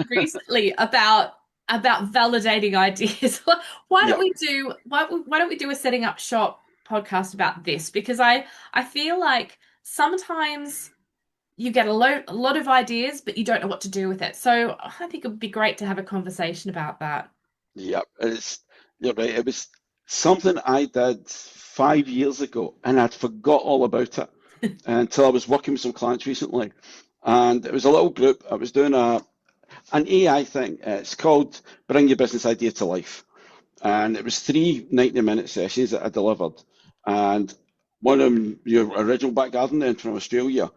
recently about validating ideas. Why don't Yeah. we do why don't we do a setting up shop podcast about this? Because I feel like sometimes you get a lot of ideas, but you don't know what to do with it. So I think it would be great to have a conversation about that. Yeah, you're right. It was something I did 5 years ago, and I'd forgot all about it until I was working with some clients recently. And it was a little group. I was doing an AI thing. It's called Bring Your Business Idea to Life. And it was three 90-minute sessions that I delivered. And one of them, your original back garden then from Australia.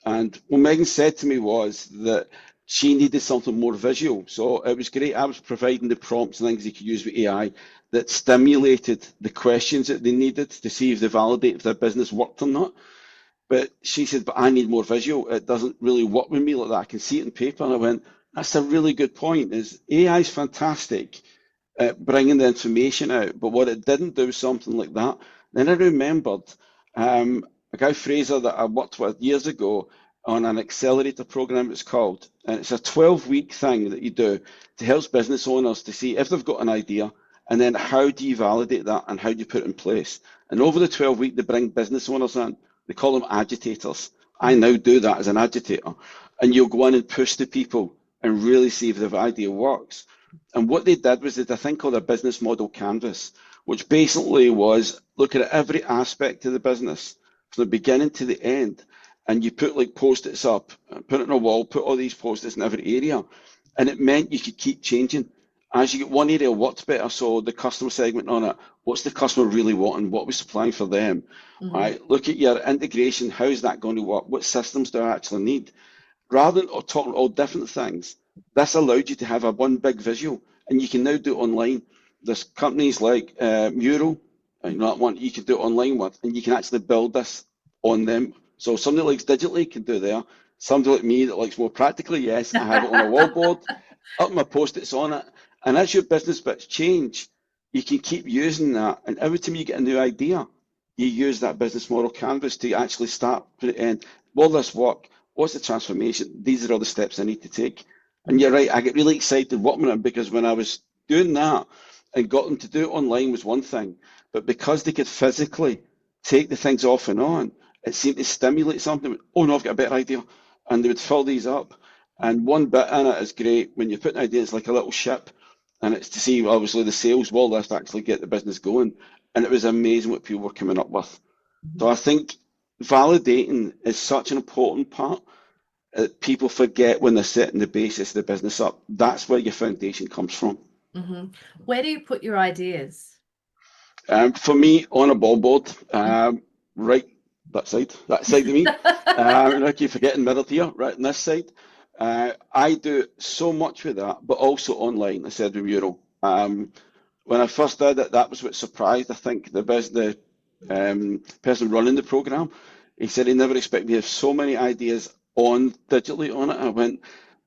And what Megan said to me was that she needed something more visual. So it was great. I was providing the prompts and things they could use with AI that stimulated the questions that they needed to see if they validate if their business worked or not. But she said, but I need more visual. It doesn't really work with me like that. I can see it in paper. And I went, that's a really good point. Is AI is fantastic at bringing the information out, but what it didn't do something like that. Then I remembered a guy Fraser that I worked with years ago on an accelerator program. It's called, and it's a 12-week thing that you do to help business owners to see if they've got an idea, and then how do you validate that and how do you put it in place. And over the 12 week, they bring business owners in. They call them agitators. I now do that as an agitator, and you'll go in and push the people and really see if the idea works. And what they did was they did a thing called a business model canvas, which basically was looking at every aspect of the business from the beginning to the end. And you put like post-its up, put it on a wall, put all these post-its in every area. And it meant you could keep changing. As you get one area worked better, so the customer segment on it, what's the customer really wanting? What we're supplying for them? Mhm. Right? Look at your integration. How's that going to work? What systems do I actually need? Rather than talking all different things, this allowed you to have a one big visual, and you can now do it online. There's companies like Mural, you know, that one you can do it online with, and you can actually build this on them. So somebody that likes digitally can do there. Somebody like me that likes more practically, yes, I have it on a wallboard, up my post-its on it, and as your business bits change, you can keep using that, and every time you get a new idea, you use that business model canvas to actually start put it in. Will this work? What's the transformation? These are all the steps I need to take. And you're right, I get really excited working on it because when I was doing that and got them to do it online was one thing, but because they could physically take the things off and on, it seemed to stimulate something. Oh no, I've got a better idea. And they would fill these up. And one bit in it is great when you put an idea, it's like a little ship, and it's to see obviously the sales will list actually get the business going. And it was amazing what people were coming up with. So I think validating is such an important part people forget when they're setting the basis of the business up. That's where your foundation comes from. Hmm. Where do you put your ideas? For me, on a ball board, right that side of me. And I keep forgetting middle here, right on this side. I do so much with that, but also online. I said with Mural. When I first did it, that was what surprised. I think the person running the program. He said he never expected me to have so many ideas on digitally on it. I went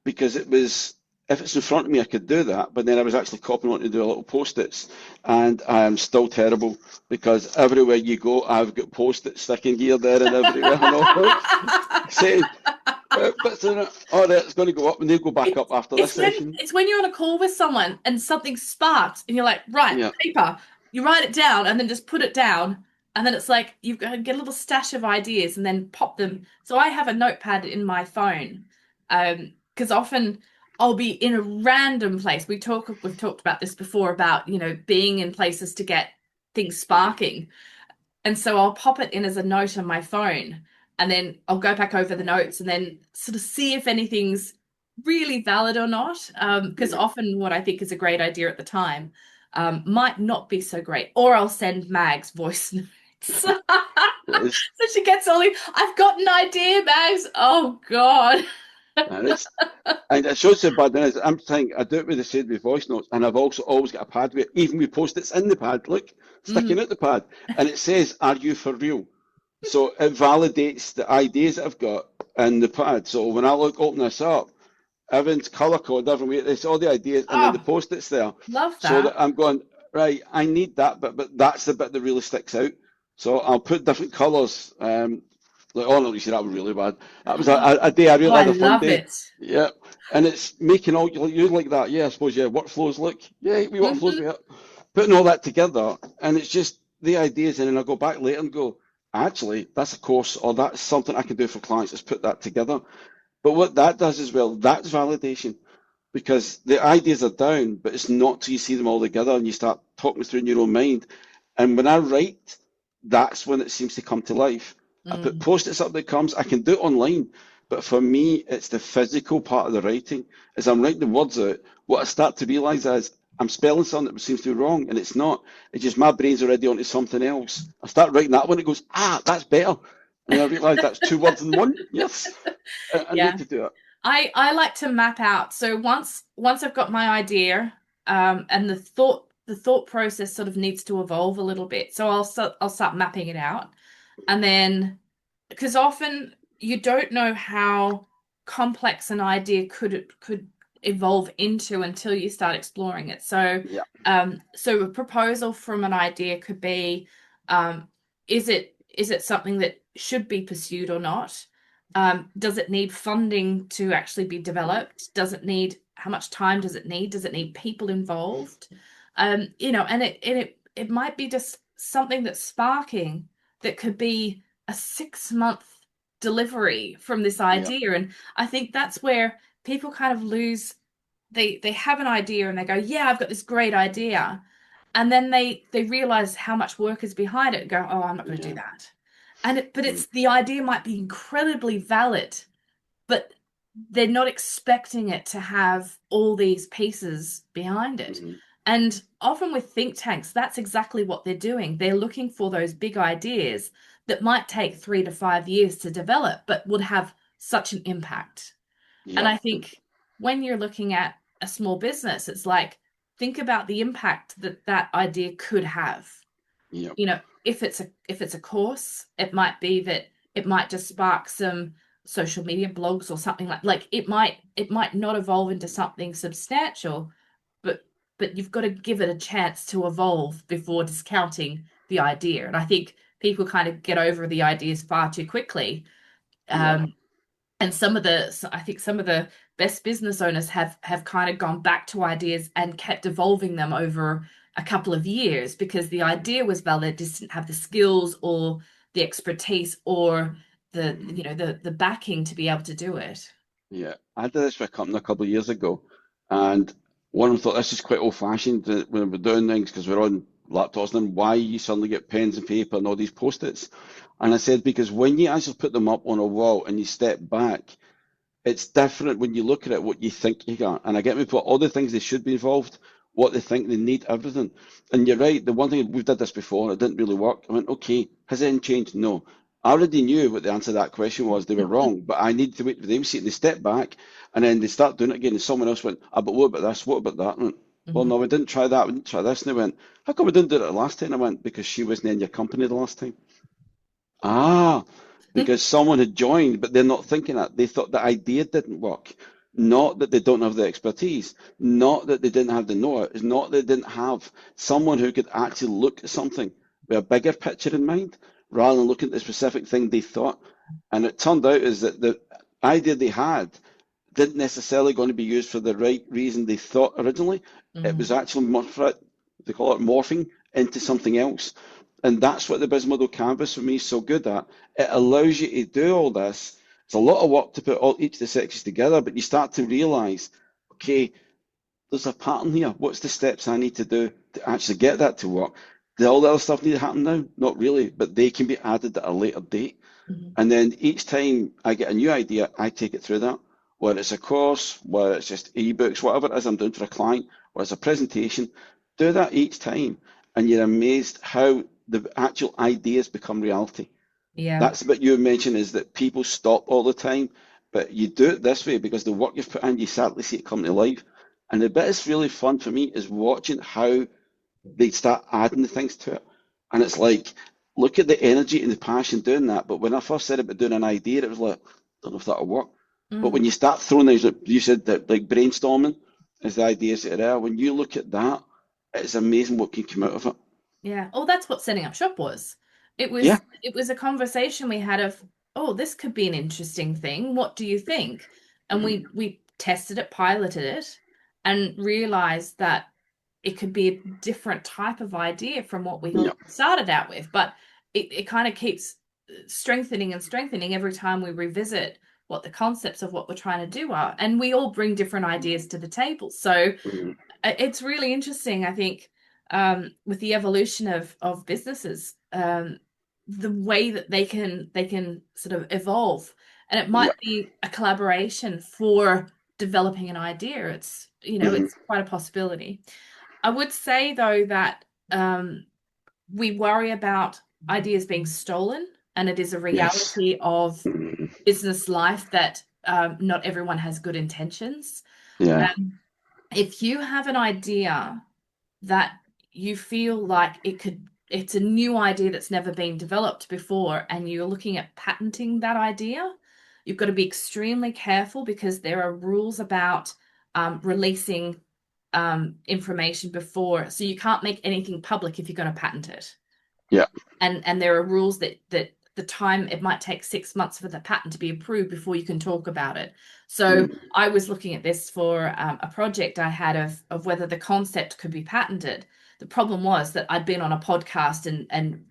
because it was if it's in front of me, I could do that. But then I was actually copying on to do a little post-its, and I am still terrible because everywhere you go, I've got post-its sticking here, there, and everywhere. And all saying, but all right, it's going to go up, and they'll go back up after this session. It's when you're on a call with someone and something sparks and you're like, right, Yeah, paper. You write it down and then just put it down. And then it's like you get a little stash of ideas and then pop them. So I have a notepad in my phone. Because often I'll be in a random place. We've talked about this before about, being in places to get things sparking. And so I'll pop it in as a note on my phone and then I'll go back over the notes and then sort of see if anything's really valid or not. Because yeah. often what I think is a great idea at the time might not be so great. Or I'll send Mags voice notes. So It's, she gets I've got an idea, Mags. Oh God. and it's and it shows so bad. Then I'm saying I do it with the same with voice notes, and I've also always got a pad with even with post-its in the pad. Look, sticking Mhm. out the pad, and it says, "Are you for real?" So it validates the ideas that I've got in the pad. So when I open this up, everyone's color coded every way. It's all the ideas, and then the Oh, post-its there, love so that. that I'm going right. I need that, but that's the bit that really sticks out. So I'll put different colors. Like, oh no, you see that was really bad. That was a day I Oh, really I had a fun love day. it. Yeah. And it's making all you like that. Yeah, I suppose. Yeah, workflows. Look, yeah, we workflows. Yeah, putting all that together, and it's just the ideas. And then I go back later and go, actually, that's a course, or that's something I can do for clients. Let's put that together. But what that does as well, that's validation because the ideas are down, but it's not till you see them all together and you start talking through in your own mind. And when I write, that's when it seems to come to life. I put Mm. post-its up that comes. I can do it online, but for me, it's the physical part of the writing. As I'm writing the words out, what I start to realize is I'm spelling something that seems to be wrong, and it's not. It's just my brain's already onto something else. I start writing that one, it goes, that's better. And I realize that's two words in one. Yes, I need Yeah. to do it. I like to map out. So once I've got my idea, and the thought process sort of needs to evolve a little bit. So I'll start mapping it out. And then because often you don't know how complex an idea could evolve into until you start exploring it. Yeah, So a proposal from an idea could be, um, is it something that should be pursued or not? Does it need funding to actually be developed? Does it need, how much time does it need? Does it need people involved? And it might be just something that's sparking that could be a 6 month delivery from this yeah, idea. And I think that's where people kind of lose, they have an idea and they go, yeah, I've got this great idea. And then they realize how much work is behind it and go, oh, I'm not going to do yeah. that. But Mm, it's, the idea might be incredibly valid, but they're not expecting it to have all these pieces behind it. mm, And often with think tanks, that's exactly what they're doing. They're looking for those big ideas that might take 3 to 5 years to develop, but would have such an impact. And yeah, I think when you're looking at a small business, it's like, think about the impact that that idea could have. yeah, If it's a course, it might be that it might just spark some social media blogs or something, like it might not evolve into something substantial, but you've got to give it a chance to evolve before discounting the idea. And I think people kind of get over the ideas far too quickly. yeah, Um, and I think some of the best business owners have kind of gone back to ideas and kept evolving them over a couple of years because the idea was valid, just didn't have the skills or the expertise or the mm, you know the backing to be able to do it. yeah. I did this for a company a couple of years ago, and one of them thought this is quite old-fashioned when we're doing things because we're on laptops. And then why you suddenly get pens and paper and all these post-its? And I said because when you actually put them up on a wall and you step back, it's different when you look at it, what you think you got. And I get me put all the things they should be involved, what they think they need, everything. And you're right, the one thing we've did this before, it didn't really work. I went, okay, has anything changed? No. I already knew what the answer to that question was. They were wrong, but I needed to wait for them to see it. They step back and then they start doing it again. And someone else went, ah, but what about this? What about that? I went, well, Mhm. no, we didn't try that. We didn't try this. And they went, how come we didn't do it the last time? I went, because she wasn't in your company the last time. Ah, because someone had joined, but they're not thinking that. They thought the idea didn't work. Not that they don't have the expertise, not that they didn't have the know-how, it's not that they didn't have someone who could actually look at something with a bigger picture in mind, rather than looking at the specific thing they thought. And it turned out is that the idea they had didn't necessarily going to be used for the right reason they thought originally. It was Mhm. actually they call it morphing into something else. And that's what the business model canvas for me is so good at. It allows you to do all this. It's a lot of work to put each of the sections together, but you start to realize, okay, there's a pattern here. What's the steps I need to do to actually get that to work? Does all the other stuff need to happen now? Not really, but they can be added at a later date. Mhm. And then each time I get a new idea, I take it through that. Whether it's a course, whether it's just ebooks, whatever it is I'm doing for a client, or it's a presentation, do that each time. And you're amazed how the actual ideas become reality. Yeah. That's what you mentioned is that people stop all the time, but you do it this way because the work you've put in, you sadly see it come to life. And the bit that's really fun for me is watching how they start adding the things to it. And it's like, look at the energy and the passion doing that. But when I first said about doing an idea, it was like, I don't know if that'll work. But when Mm. you start throwing things, like you said that like brainstorming is the ideas that are there. When you look at that, it's amazing what can come out of it. Yeah. Oh, that's what setting up shop was. It Yeah, was it was a conversation we had of, oh, this could be an interesting thing. What do you think? And we tested it, piloted it, and realized that it could be a different type of idea from what we Yeah. started out with. But it kind of keeps strengthening and strengthening every time we revisit what the concepts of what we're trying to do are. And we all bring different ideas to the table. So Mm, it's really interesting, I think, with the evolution of businesses, the way that they can sort of evolve, and it yeah. might be a collaboration for developing an idea. It's Mm, it's quite a possibility. I would say though that we worry about ideas being stolen, and it is a yes. reality of Mm, business life that not everyone has good intentions. yeah. Um, if you have an idea that you feel like it's a new idea that's never been developed before, and you're looking at patenting that idea, you've got to be extremely careful because there are rules about releasing information before. So you can't make anything public if you're going to patent it. Yeah. And there are rules that the time it might take 6 months for the patent to be approved before you can talk about it. So Mm, I was looking at this for a project I had of whether the concept could be patented. The problem was that I'd been on a podcast and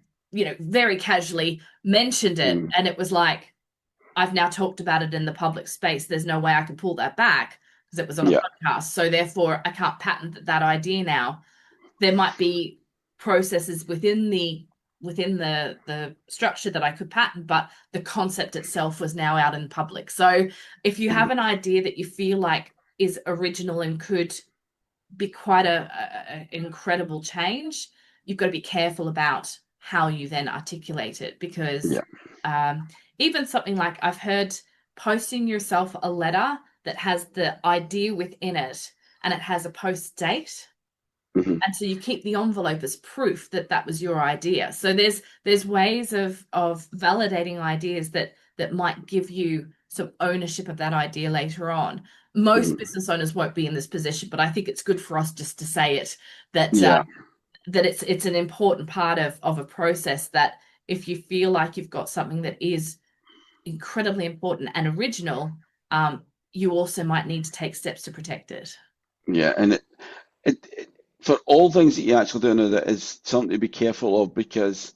very casually mentioned it, mm, and it was like I've now talked about it in the public space. There's no way I can pull that back because it was on a yeah. podcast. So therefore, I can't patent that idea now. There might be processes within the structure that I could patent, but the concept itself was now out in public. So if you have Mm, an idea that you feel like is original and could be quite a incredible change, you've got to be careful about how you then articulate it because yeah. um, even something like I've heard posting yourself a letter that has the idea within it and it has a post date, Hmm. and so you keep the envelope as proof that that was your idea. So there's ways of validating ideas that might give you some ownership of that idea later on. Most Hmm. business owners won't be in this position, but I think it's good for us just to say it, that Yeah. that it's an important part of a process, that if you feel like you've got something that is incredibly important and original, you also might need to take steps to protect it. Yeah. And it for all things that you actually do know, that is something to be careful of because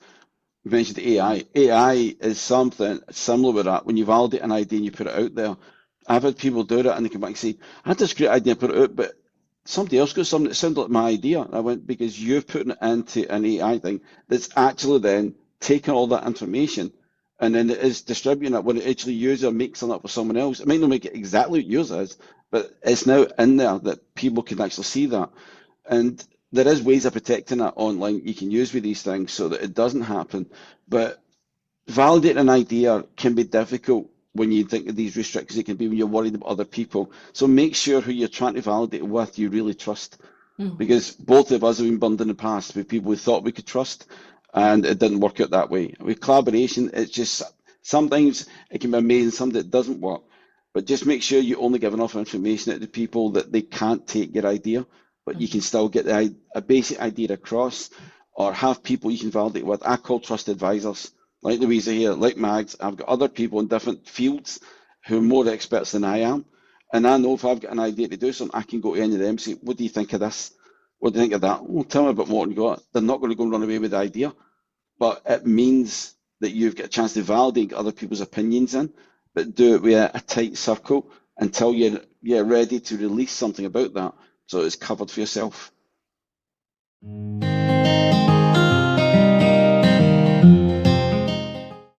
you mentioned AI. AI is something similar with that. When you validate an idea and you put it out there, I've had people do that and they come back and say, I had this great idea, put it out, but somebody else got something that sounded like my idea. And I went, because you're putting it into an AI thing that's actually then taking all that information and then it is distributing it when it actually user makes it up for someone else. It might not make it exactly what yours is, but it's now in there that people can actually see that. And there is ways of protecting it online you can use with these things so that it doesn't happen. But validating an idea can be difficult when you think of these restrictions. It can be when you're worried about other people. So make sure who you're trying to validate it with you really trust, Mm. because both of us have been burned in the past with people we thought we could trust, and it didn't work out that way. With collaboration, it's just sometimes it can be amazing, sometimes it doesn't work. But just make sure you only give enough information out to people that they can't take your idea, but you Mm. can still get a basic idea across, or have people you can validate with. I call trusted advisors, like Louisa here, like Mags. I've got other people in different fields who are more experts than I am. And I know if I've got an idea to do something, I can go to any of them and say, what do you think of this? What do you think of that? Well, tell me a bit more. And you go, they're not going to go and run away with the idea, but it means that you've got a chance to validate other people's opinions in, but do it with a tight circle until you're ready to release something about that, so it's covered for yourself.